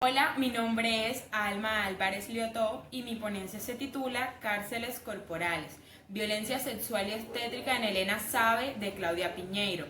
Hola, mi nombre es Alma Álvarez Liotó y mi ponencia se titula Cárceles corporales, violencia sexual y obstétrica en Elena Sabe de Claudia Piñeiro.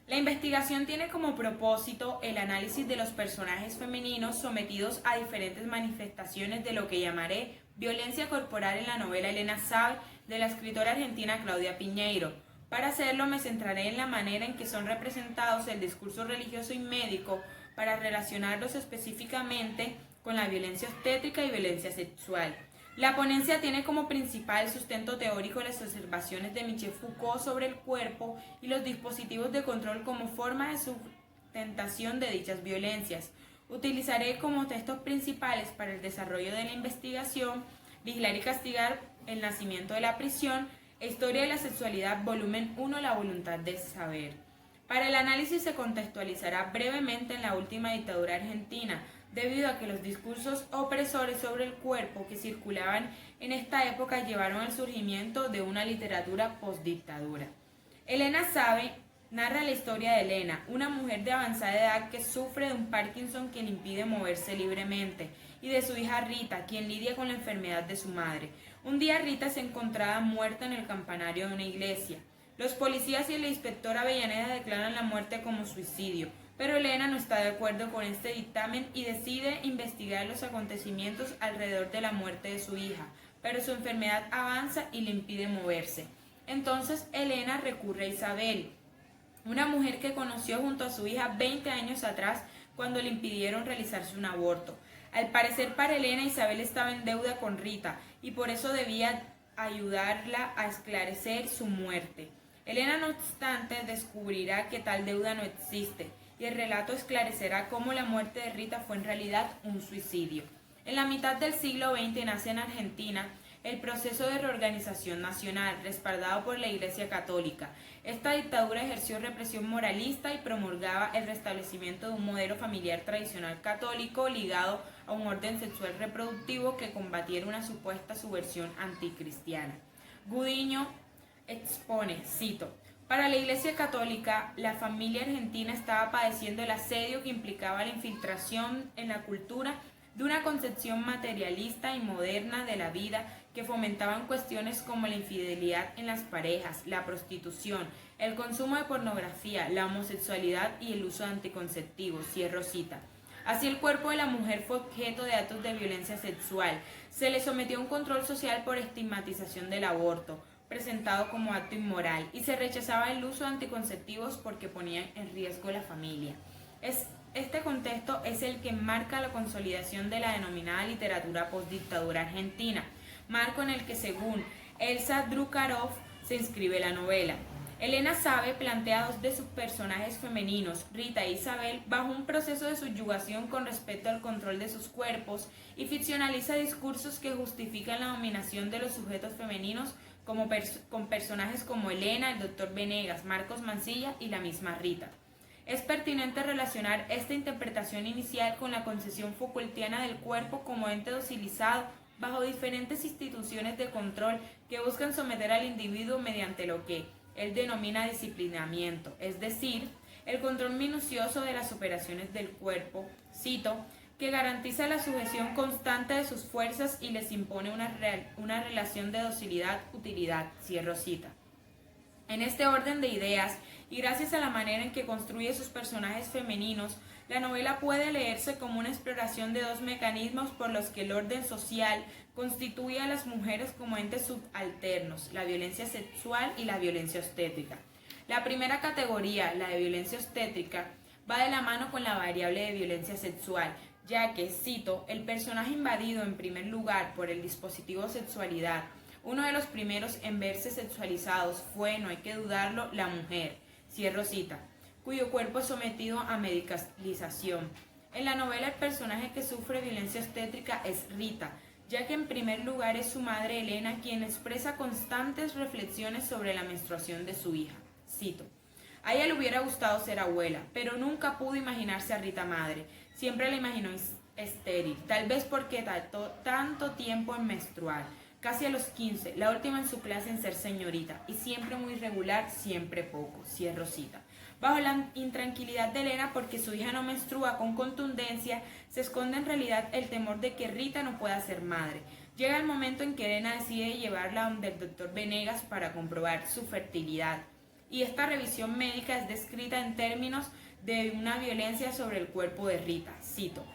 La investigación tiene como propósito el análisis de los personajes femeninos sometidos a diferentes manifestaciones de lo que llamaré violencia corporal en la novela Elena Sabe de la escritora argentina Claudia Piñeiro. Para hacerlo me centraré en la manera en que son representados el discurso religioso y médico para relacionarlos específicamente con la violencia obstétrica y violencia sexual. La ponencia tiene como principal sustento teórico las observaciones de Michel Foucault sobre el cuerpo y los dispositivos de control como forma de sustentación de dichas violencias. Utilizaré como textos principales para el desarrollo de la investigación Vigilar y castigar, El nacimiento de la prisión, Historia de la sexualidad, volumen 1, La voluntad de saber. Para el análisis se contextualizará brevemente en la última dictadura argentina, debido a que los discursos opresores sobre el cuerpo que circulaban en esta época llevaron al surgimiento de una literatura postdictadura. Elena Sabe narra la historia de Elena, una mujer de avanzada edad que sufre de un Parkinson que le impide moverse libremente, y de su hija Rita, quien lidia con la enfermedad de su madre. Un día Rita se encontraba muerta en el campanario de una iglesia. Los policías y el inspector Avellaneda declaran la muerte como suicidio, pero Elena no está de acuerdo con este dictamen y decide investigar los acontecimientos alrededor de la muerte de su hija, pero su enfermedad avanza y le impide moverse. Entonces Elena recurre a Isabel, una mujer que conoció junto a su hija 20 años atrás cuando le impidieron realizarse un aborto. Al parecer para Elena, Isabel estaba en deuda con Rita y por eso debía ayudarla a esclarecer su muerte. Elena, no obstante, descubrirá que tal deuda no existe y el relato esclarecerá cómo la muerte de Rita fue en realidad un suicidio. En la mitad del siglo XX nace en Argentina el proceso de reorganización nacional, respaldado por la Iglesia Católica. Esta dictadura ejerció represión moralista y promulgaba el restablecimiento de un modelo familiar tradicional católico ligado a un orden sexual reproductivo que combatiera una supuesta subversión anticristiana. Gudiño expone, cito: para la Iglesia Católica, la familia argentina estaba padeciendo el asedio que implicaba la infiltración en la cultura de una concepción materialista y moderna de la vida que fomentaban cuestiones como la infidelidad en las parejas, la prostitución, el consumo de pornografía, la homosexualidad y el uso de anticonceptivos. Cierro cita. Así el cuerpo de la mujer fue objeto de actos de violencia sexual. Se le sometió a un control social por estigmatización del aborto, presentado como acto inmoral, y se rechazaba el uso de anticonceptivos porque ponían en riesgo la familia. Este contexto es el que marca la consolidación de la denominada literatura postdictadura argentina, marco en el que, según Elsa Drukarov, se inscribe la novela. Elena Sabe plantea dos de sus personajes femeninos, Rita e Isabel, bajo un proceso de subyugación con respecto al control de sus cuerpos y ficcionaliza discursos que justifican la dominación de los sujetos femeninos con personajes como Elena, el doctor Venegas, Marcos Mancilla y la misma Rita. Es pertinente relacionar esta interpretación inicial con la concepción Foucaultiana del cuerpo como ente docilizado bajo diferentes instituciones de control que buscan someter al individuo mediante lo que él denomina disciplinamiento, es decir, el control minucioso de las operaciones del cuerpo, cito, que garantiza la sujeción constante de sus fuerzas y les impone una relación de docilidad-utilidad, cierro cita. En este orden de ideas, y gracias a la manera en que construye sus personajes femeninos, la novela puede leerse como una exploración de dos mecanismos por los que el orden social constituye a las mujeres como entes subalternos, la violencia sexual y la violencia obstétrica. La primera categoría, la de violencia obstétrica, va de la mano con la variable de violencia sexual, ya que, cito, el personaje invadido en primer lugar por el dispositivo sexualidad, uno de los primeros en verse sexualizados fue, no hay que dudarlo, la mujer, cierro cita, cuyo cuerpo es sometido a medicalización. En la novela el personaje que sufre violencia obstétrica es Rita, ya que en primer lugar es su madre Elena quien expresa constantes reflexiones sobre la menstruación de su hija. Cito: a ella le hubiera gustado ser abuela, pero nunca pudo imaginarse a Rita madre, siempre la imaginó estéril, tal vez porque tardó tanto tiempo en menstruar. Casi a los 15, la última en su clase en ser señorita, y siempre muy regular, siempre poco, cierro cita. Bajo la intranquilidad de Elena porque su hija no menstrua con contundencia, se esconde en realidad el temor de que Rita no pueda ser madre. Llega el momento en que Elena decide llevarla donde el doctor Venegas para comprobar su fertilidad. Y esta revisión médica es descrita en términos de una violencia sobre el cuerpo de Rita. Cito: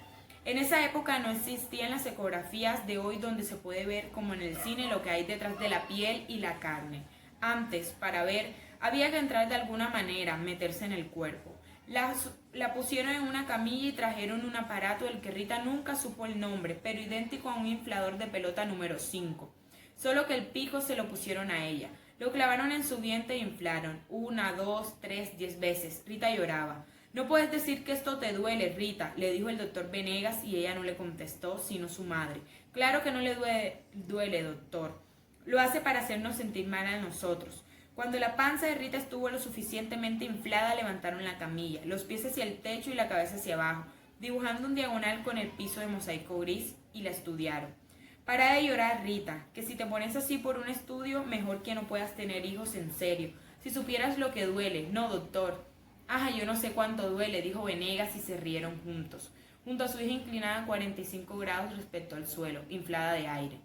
en esa época no existían las ecografías de hoy donde se puede ver como en el cine lo que hay detrás de la piel y la carne. Antes, para ver, había que entrar de alguna manera, meterse en el cuerpo. La pusieron en una camilla y trajeron un aparato del que Rita nunca supo el nombre, pero idéntico a un inflador de pelota número 5. Solo que el pico se lo pusieron a ella. Lo clavaron en su vientre e inflaron. 1, 2, 3, 10 veces. Rita lloraba. No puedes decir que esto te duele, Rita, le dijo el doctor Venegas, y ella no le contestó, sino su madre. Claro que no le duele, doctor. Lo hace para hacernos sentir mal a nosotros. Cuando la panza de Rita estuvo lo suficientemente inflada, levantaron la camilla, los pies hacia el techo y la cabeza hacia abajo, dibujando un diagonal con el piso de mosaico gris, y la estudiaron. Para de llorar, Rita, que si te pones así por un estudio, mejor que no puedas tener hijos en serio. Si supieras lo que duele. No, doctor. Ah, yo no sé cuánto duele, dijo Venegas, y se rieron juntos, junto a su hija inclinada a 45 grados respecto al suelo, inflada de aire.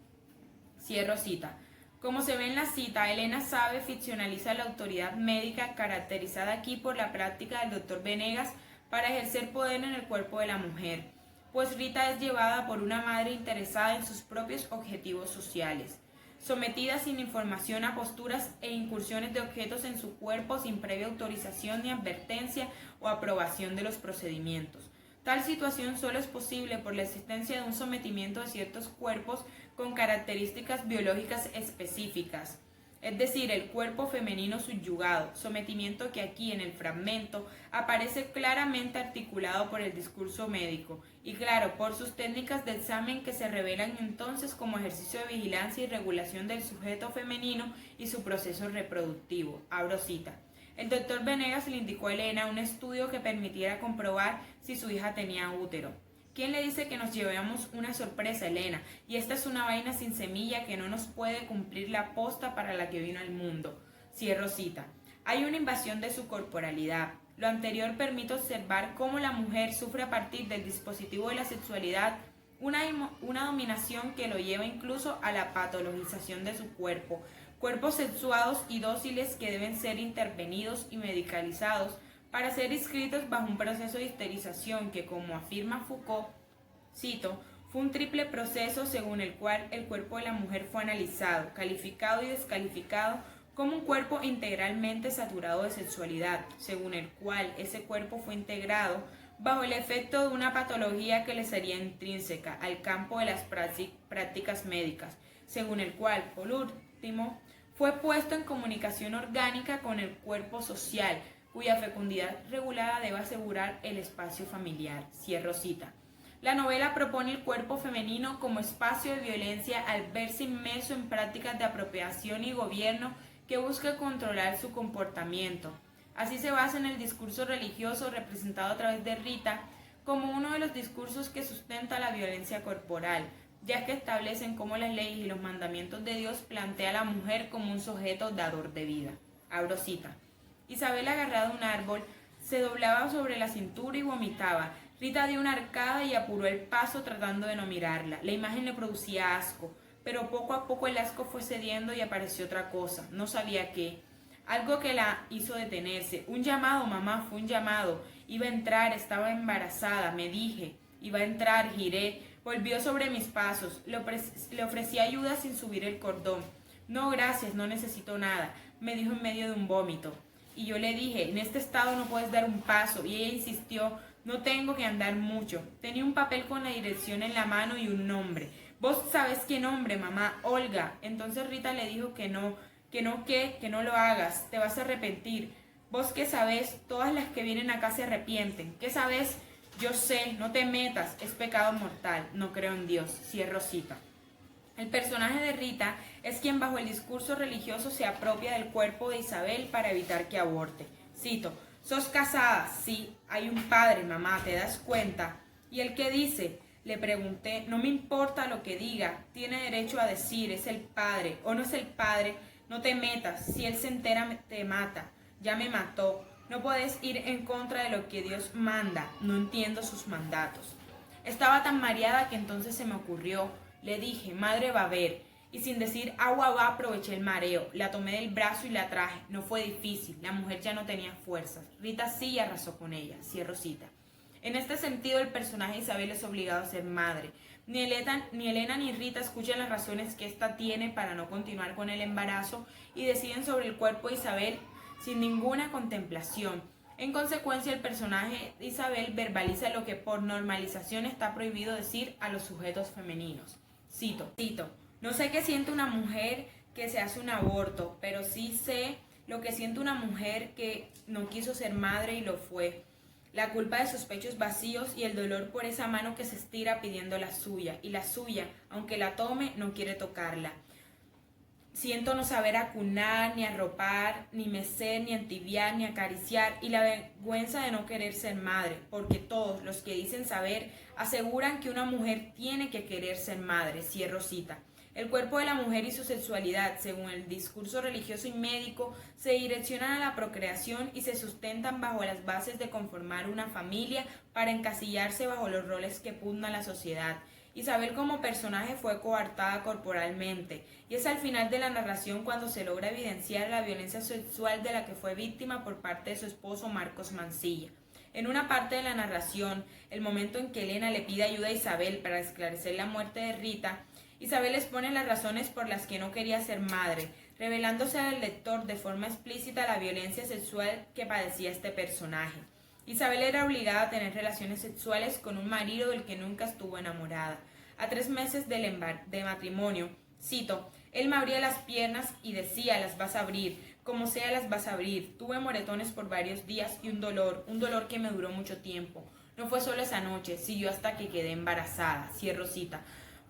Cierro cita. Como se ve en la cita, Elena Sabe ficcionaliza la autoridad médica caracterizada aquí por la práctica del doctor Venegas para ejercer poder en el cuerpo de la mujer, pues Rita es llevada por una madre interesada en sus propios objetivos sociales, sometida sin información a posturas e incursiones de objetos en su cuerpo sin previa autorización ni advertencia o aprobación de los procedimientos. Tal situación solo es posible por la existencia de un sometimiento de ciertos cuerpos con características biológicas específicas, es decir, el cuerpo femenino subyugado, sometimiento que aquí en el fragmento aparece claramente articulado por el discurso médico y claro, por sus técnicas de examen que se revelan entonces como ejercicio de vigilancia y regulación del sujeto femenino y su proceso reproductivo. Abro cita. El doctor Venegas le indicó a Elena un estudio que permitiera comprobar si su hija tenía útero. ¿Quién le dice que nos llevamos una sorpresa, Elena? Y esta es una vaina sin semilla que no nos puede cumplir la posta para la que vino al mundo. Cierro cita. Hay una invasión de su corporalidad. Lo anterior permite observar cómo la mujer sufre a partir del dispositivo de la sexualidad una dominación que lo lleva incluso a la patologización de su cuerpo. Cuerpos sexuados y dóciles que deben ser intervenidos y medicalizados para ser inscritos bajo un proceso de esterilización que, como afirma Foucault, cito, fue un triple proceso según el cual el cuerpo de la mujer fue analizado, calificado y descalificado como un cuerpo integralmente saturado de sexualidad, según el cual ese cuerpo fue integrado bajo el efecto de una patología que le sería intrínseca al campo de las prácticas médicas, según el cual, por último, fue puesto en comunicación orgánica con el cuerpo social, cuya fecundidad regulada debe asegurar el espacio familiar. Cierro cita. La novela propone el cuerpo femenino como espacio de violencia al verse inmerso en prácticas de apropiación y gobierno que busca controlar su comportamiento. Así se basa en el discurso religioso representado a través de Rita como uno de los discursos que sustenta la violencia corporal, ya que establecen cómo las leyes y los mandamientos de Dios plantea a la mujer como un sujeto dador de vida. Abro cita. Isabel, agarrada a un árbol, se doblaba sobre la cintura y vomitaba. Rita dio una arcada y apuró el paso tratando de no mirarla. La imagen le producía asco, pero poco a poco el asco fue cediendo y apareció otra cosa, no sabía qué. Algo que la hizo detenerse. Un llamado, mamá, fue un llamado. Iba a entrar, estaba embarazada, me dije. Iba a entrar, giré, volvió sobre mis pasos. Le ofrecí ayuda sin subir el cordón. No, gracias, no necesito nada, me dijo en medio de un vómito. Y yo le dije, en este estado no puedes dar un paso. Y ella insistió, no tengo que andar mucho. Tenía un papel con la dirección en la mano y un nombre. ¿Vos sabés qué nombre, mamá? Olga. Entonces Rita le dijo que no lo hagas, te vas a arrepentir. ¿Vos qué sabés? Todas las que vienen acá se arrepienten. ¿Qué sabés? Yo sé, no te metas, es pecado mortal, no creo en Dios. Cierro cita. El personaje de Rita es quien bajo el discurso religioso se apropia del cuerpo de Isabel para evitar que aborte. Cito, ¿sos casada? Sí, hay un padre, mamá, ¿te das cuenta? ¿Y el qué dice? Le pregunté, no me importa lo que diga, tiene derecho a decir, es el padre, o no es el padre, no te metas, si él se entera te mata, ya me mató. No podés ir en contra de lo que Dios manda, no entiendo sus mandatos. Estaba tan mareada que entonces se me ocurrió. Le dije, madre va a ver. Y sin decir agua va, aproveché el mareo. La tomé del brazo y la traje. No fue difícil, la mujer ya no tenía fuerzas. Rita sí arrasó con ella. Cierro cita. En este sentido, el personaje de Isabel es obligado a ser madre. Ni Elena ni Rita escuchan las razones que ésta tiene para no continuar con el embarazo y deciden sobre el cuerpo de Isabel sin ninguna contemplación. En consecuencia, el personaje de Isabel verbaliza lo que por normalización está prohibido decir a los sujetos femeninos. Cito, no sé qué siente una mujer que se hace un aborto, pero sí sé lo que siente una mujer que no quiso ser madre y lo fue. La culpa de sus pechos vacíos y el dolor por esa mano que se estira pidiendo la suya, y la suya, aunque la tome, no quiere tocarla. Siento no saber acunar, ni arropar, ni mecer, ni entibiar, ni acariciar, y la vergüenza de no querer ser madre, porque todos los que dicen saber aseguran que una mujer tiene que querer ser madre. Cierro cita. El cuerpo de la mujer y su sexualidad, según el discurso religioso y médico, se direccionan a la procreación y se sustentan bajo las bases de conformar una familia para encasillarse bajo los roles que pugna la sociedad. Isabel como personaje fue coartada corporalmente, y es al final de la narración cuando se logra evidenciar la violencia sexual de la que fue víctima por parte de su esposo Marcos Mancilla. En una parte de la narración, el momento en que Elena le pide ayuda a Isabel para esclarecer la muerte de Rita, Isabel expone las razones por las que no quería ser madre, revelándose al lector de forma explícita la violencia sexual que padecía este personaje. Isabel era obligada a tener relaciones sexuales con un marido del que nunca estuvo enamorada. A 3 meses de matrimonio, cito, él me abría las piernas y decía, las vas a abrir, como sea las vas a abrir. Tuve moretones por varios días y un dolor que me duró mucho tiempo. No fue solo esa noche, siguió hasta que quedé embarazada. Cierro cita.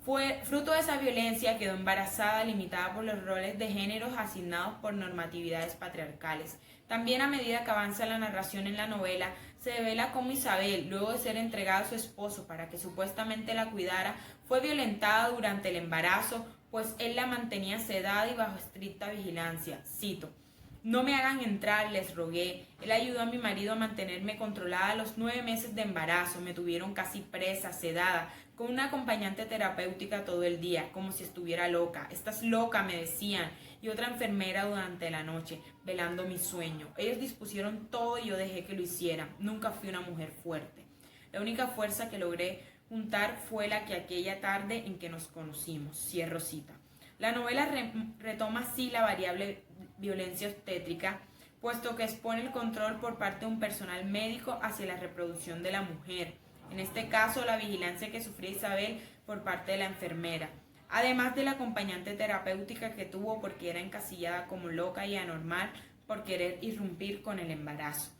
Fue fruto de esa violencia, quedó embarazada, limitada por los roles de géneros asignados por normatividades patriarcales. También a medida que avanza la narración en la novela, se revela cómo Isabel, luego de ser entregada a su esposo para que supuestamente la cuidara, fue violentada durante el embarazo, pues él la mantenía sedada y bajo estricta vigilancia. Cito, no me hagan entrar, les rogué. Él ayudó a mi marido a mantenerme controlada a los 9 meses de embarazo. Me tuvieron casi presa, sedada, con una acompañante terapéutica todo el día, como si estuviera loca. Estás loca, me decían, y otra enfermera durante la noche, velando mi sueño. Ellos dispusieron todo y yo dejé que lo hicieran. Nunca fui una mujer fuerte. La única fuerza que logré juntar fue la que aquella tarde en que nos conocimos. Cierro cita. La novela retoma así la variable violencia obstétrica, puesto que expone el control por parte de un personal médico hacia la reproducción de la mujer. En este caso, la vigilancia que sufría Isabel por parte de la enfermera, además de la acompañante terapéutica que tuvo porque era encasillada como loca y anormal por querer irrumpir con el embarazo.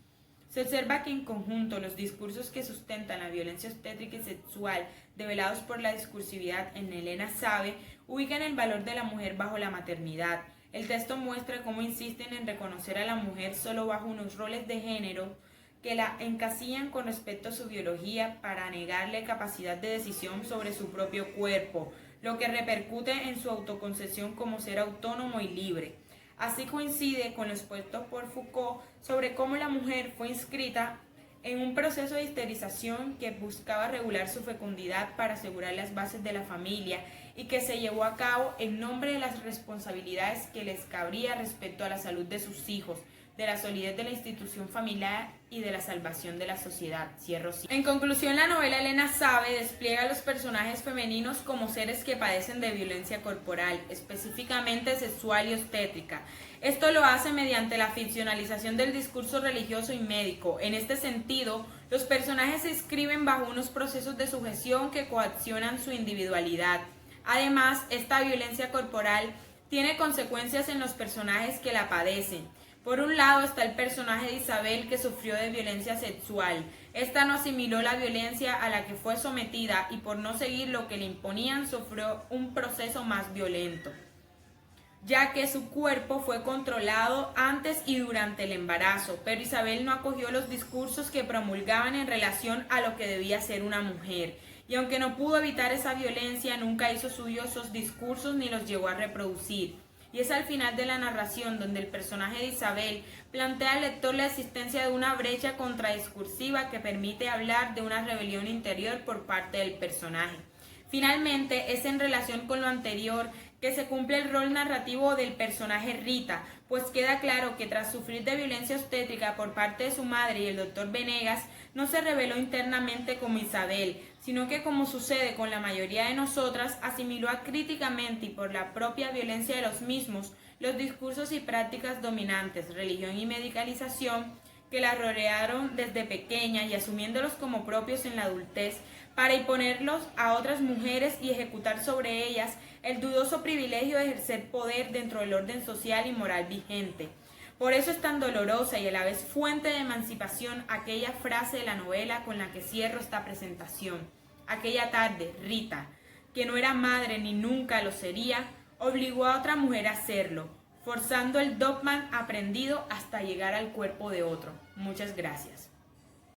Se observa que en conjunto los discursos que sustentan la violencia obstétrica y sexual, develados por la discursividad en Elena Sabe, ubican el valor de la mujer bajo la maternidad. El texto muestra cómo insisten en reconocer a la mujer solo bajo unos roles de género que la encasillan con respecto a su biología para negarle capacidad de decisión sobre su propio cuerpo, lo que repercute en su autoconcepción como ser autónomo y libre. Así coincide con lo expuesto por Foucault sobre cómo la mujer fue inscrita en un proceso de esterilización que buscaba regular su fecundidad para asegurar las bases de la familia y que se llevó a cabo en nombre de las responsabilidades que les cabría respecto a la salud de sus hijos, de la solidez de la institución familiar y de la salvación de la sociedad. Cierro cita. En conclusión, la novela Elena Sabe despliega a los personajes femeninos como seres que padecen de violencia corporal, específicamente sexual y obstétrica. Esto lo hace mediante la ficcionalización del discurso religioso y médico. En este sentido, los personajes se inscriben bajo unos procesos de sujeción que coaccionan su individualidad. Además, esta violencia corporal tiene consecuencias en los personajes que la padecen. Por un lado está el personaje de Isabel, que sufrió de violencia sexual. Esta no asimiló la violencia a la que fue sometida y por no seguir lo que le imponían sufrió un proceso más violento, ya que su cuerpo fue controlado antes y durante el embarazo, pero Isabel no acogió los discursos que promulgaban en relación a lo que debía ser una mujer. Y aunque no pudo evitar esa violencia, nunca hizo suyo esos discursos ni los llegó a reproducir. y es al final de la narración donde el personaje de Isabel plantea al lector la existencia de una brecha contradiscursiva que permite hablar de una rebelión interior por parte del personaje. Finalmente, es en relación con lo anterior que se cumple el rol narrativo del personaje Rita, pues queda claro que tras sufrir de violencia obstétrica por parte de su madre y el doctor Venegas, no se rebeló internamente como Isabel, sino que, como sucede con la mayoría de nosotras, asimiló críticamente y por la propia violencia de los mismos los discursos y prácticas dominantes, religión y medicalización, que la rodearon desde pequeña y asumiéndolos como propios en la adultez, para imponerlos a otras mujeres y ejecutar sobre ellas el dudoso privilegio de ejercer poder dentro del orden social y moral vigente. Por eso es tan dolorosa y a la vez fuente de emancipación aquella frase de la novela con la que cierro esta presentación. Aquella tarde, Rita, que no era madre ni nunca lo sería, obligó a otra mujer a hacerlo, forzando el dogma aprendido hasta llegar al cuerpo de otro. Muchas gracias.